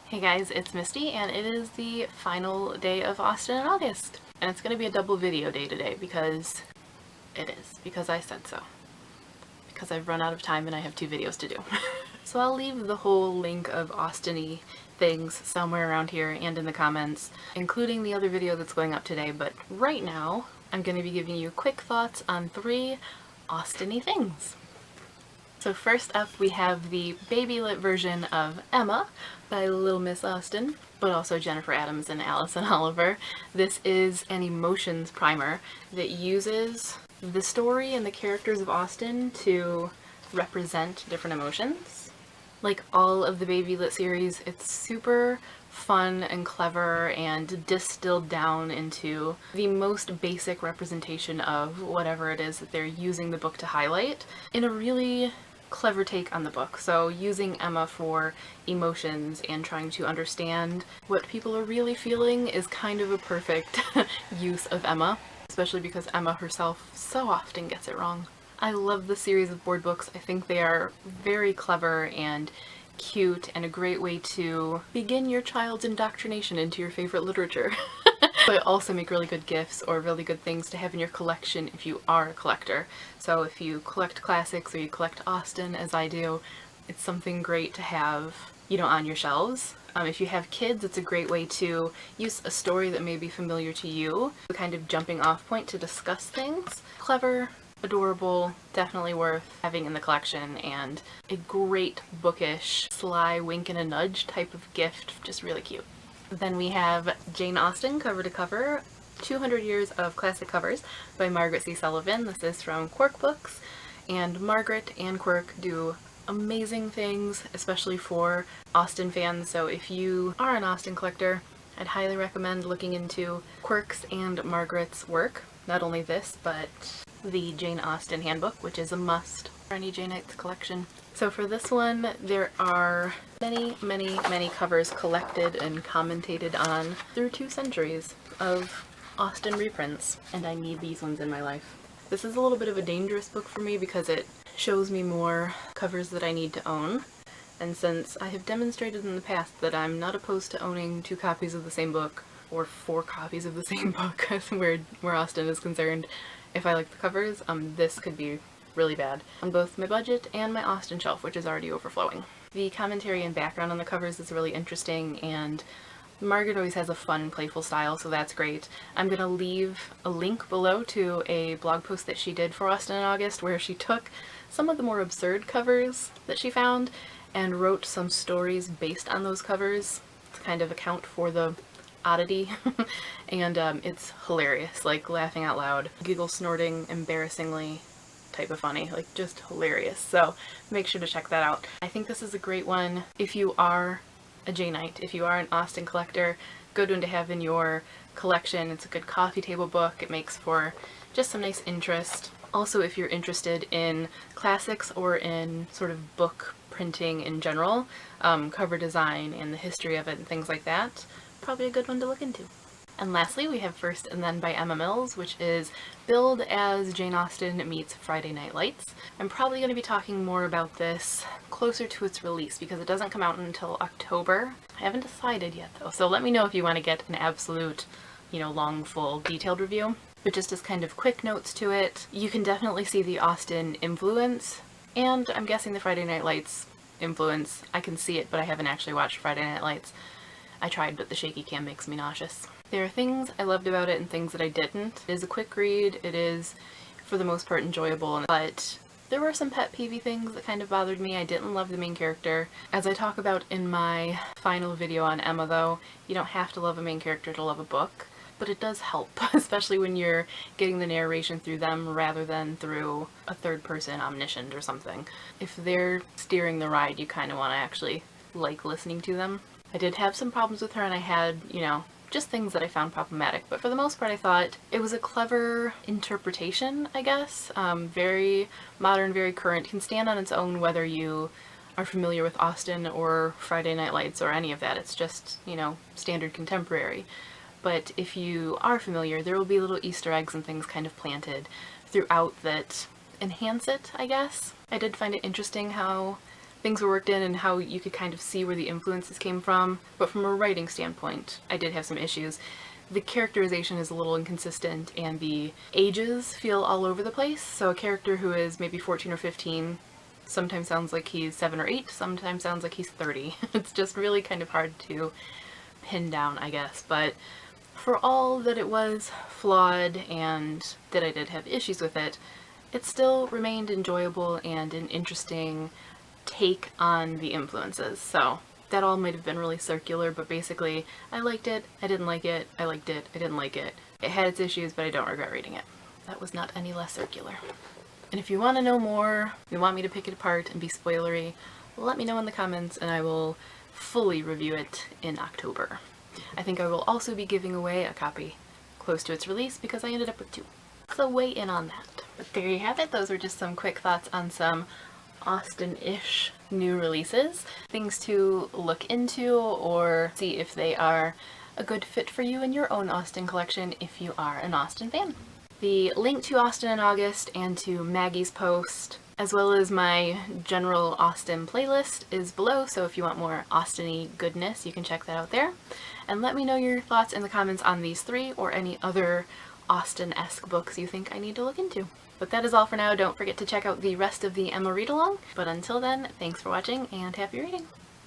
Hey guys, it's Misty, and it is the final day of Austen in August. And it's going to be a double video day today because it is. Because I said so. Because I've run out of time and I have 2 videos to do. So I'll leave the whole link of Austen-y things somewhere around here and in the comments, including the other video that's going up today, but right now I'm going to be giving you quick thoughts on 3 Austen-y things. So first up we have the BabyLit version of Emma by Little Miss Austen, but also Jennifer Adams and Alison Oliver. This is an emotions primer that uses the story and the characters of Austen to represent different emotions. Like all of the BabyLit series, it's super fun and clever and distilled down into the most basic representation of whatever it is that they're using the book to highlight in a really clever take on the book. So using Emma for emotions and trying to understand what people are really feeling is kind of a perfect use of Emma, especially because Emma herself so often gets it wrong. I love the series of board books. I think they are very clever and cute and a great way to begin your child's indoctrination into your favorite literature. But also make really good gifts or really good things to have in your collection if you are a collector. So if you collect classics or you collect Austen, as I do, it's something great to have, you know, on your shelves. If you have kids, it's a great way to use a story that may be familiar to you, a kind of jumping off point to discuss things. Clever, adorable, definitely worth having in the collection, and a great bookish, sly wink and a nudge type of gift, just really cute. Then we have Jane Austen cover to cover, 200 Years of Classic Covers by Margaret C. Sullivan. This is from Quirk Books, and Margaret and Quirk do amazing things, especially for Austen fans. So if you are an Austen collector, I'd highly recommend looking into Quirk's and Margaret's work. Not only this, but the Jane Austen Handbook, which is a must for any Janeites collection. So for this one, there are many covers collected and commentated on through 2 centuries of Austen reprints, and I need these ones in my life. This is a little bit of a dangerous book for me because it shows me more covers that I need to own, and since I have demonstrated in the past that I'm not opposed to owning 2 copies of the same book, or 4 copies of the same book where Austen is concerned, if I like the covers, this could be really bad on both my budget and my Austen shelf, which is already overflowing. The commentary and background on the covers is really interesting, and Margaret always has a fun, playful style, so that's great. I'm gonna leave a link below to a blog post that she did for Austen in August where she took some of the more absurd covers that she found and wrote some stories based on those covers to kind of account for the oddity. And it's hilarious, like laughing out loud, giggle snorting, embarrassingly type of funny, like just hilarious. So make sure to check that out. I think this is a great one if you are a Janeite, if you are an Austen collector, good one to have in your collection. It's a good coffee table book. It makes for just some nice interest. Also, if you're interested in classics or in sort of book printing in general, cover design and the history of it and things like that, probably a good one to look into. And lastly, we have First and Then by Emma Mills, which is billed as Jane Austen meets Friday Night Lights. I'm probably going to be talking more about this closer to its release because it doesn't come out until October. I haven't decided yet though, so let me know if you want to get an absolute, you know, long, full, detailed review. But just as kind of quick notes to it, you can definitely see the Austen influence, and I'm guessing the Friday Night Lights influence. I can see it, but I haven't actually watched Friday Night Lights. I tried, but the shaky cam makes me nauseous. There are things I loved about it and things that I didn't. It is a quick read, it is for the most part enjoyable, but there were some pet peevey things that kind of bothered me. I didn't love the main character. As I talk about in my final video on Emma though, you don't have to love a main character to love a book, but it does help, especially when you're getting the narration through them rather than through a third person omniscient or something. If they're steering the ride, you kind of want to actually like listening to them. I did have some problems with her, and I had, you know, just things that I found problematic, but for the most part I thought it was a clever interpretation, I guess. Very modern, very current, can stand on its own whether you are familiar with Austen or Friday Night Lights or any of that. It's just, you know, standard contemporary. But if you are familiar, there will be little Easter eggs and things kind of planted throughout that enhance it, I guess. I did find it interesting how things were worked in and how you could kind of see where the influences came from. But from a writing standpoint, I did have some issues. The characterization is a little inconsistent and the ages feel all over the place. So a character who is maybe 14 or 15 sometimes sounds like he's 7 or 8, sometimes sounds like he's 30. It's just really kind of hard to pin down, I guess. But for all that it was flawed and that I did have issues with it, it still remained enjoyable and an interesting take on the influences. So that all might have been really circular, but basically I liked it, I didn't like it, I liked it, I didn't like it. It had its issues, but I don't regret reading it. That was not any less circular. And if you want to know more, if you want me to pick it apart and be spoilery, let me know in the comments and I will fully review it in October. I think I will also be giving away a copy close to its release because I ended up with 2. So weigh in on that. But there you have it. Those were just some quick thoughts on some Austen-ish new releases. Things to look into or see if they are a good fit for you in your own Austen collection if you are an Austen fan. The link to Austen in August and to Maggie's post, as well as my general Austen playlist, is below, so if you want more Austen-y goodness, you can check that out there. And let me know your thoughts in the comments on these 3 or any other Austen-esque books you think I need to look into. But that is all for now. Don't forget to check out the rest of the Emma read-along. But until then, thanks for watching and happy reading!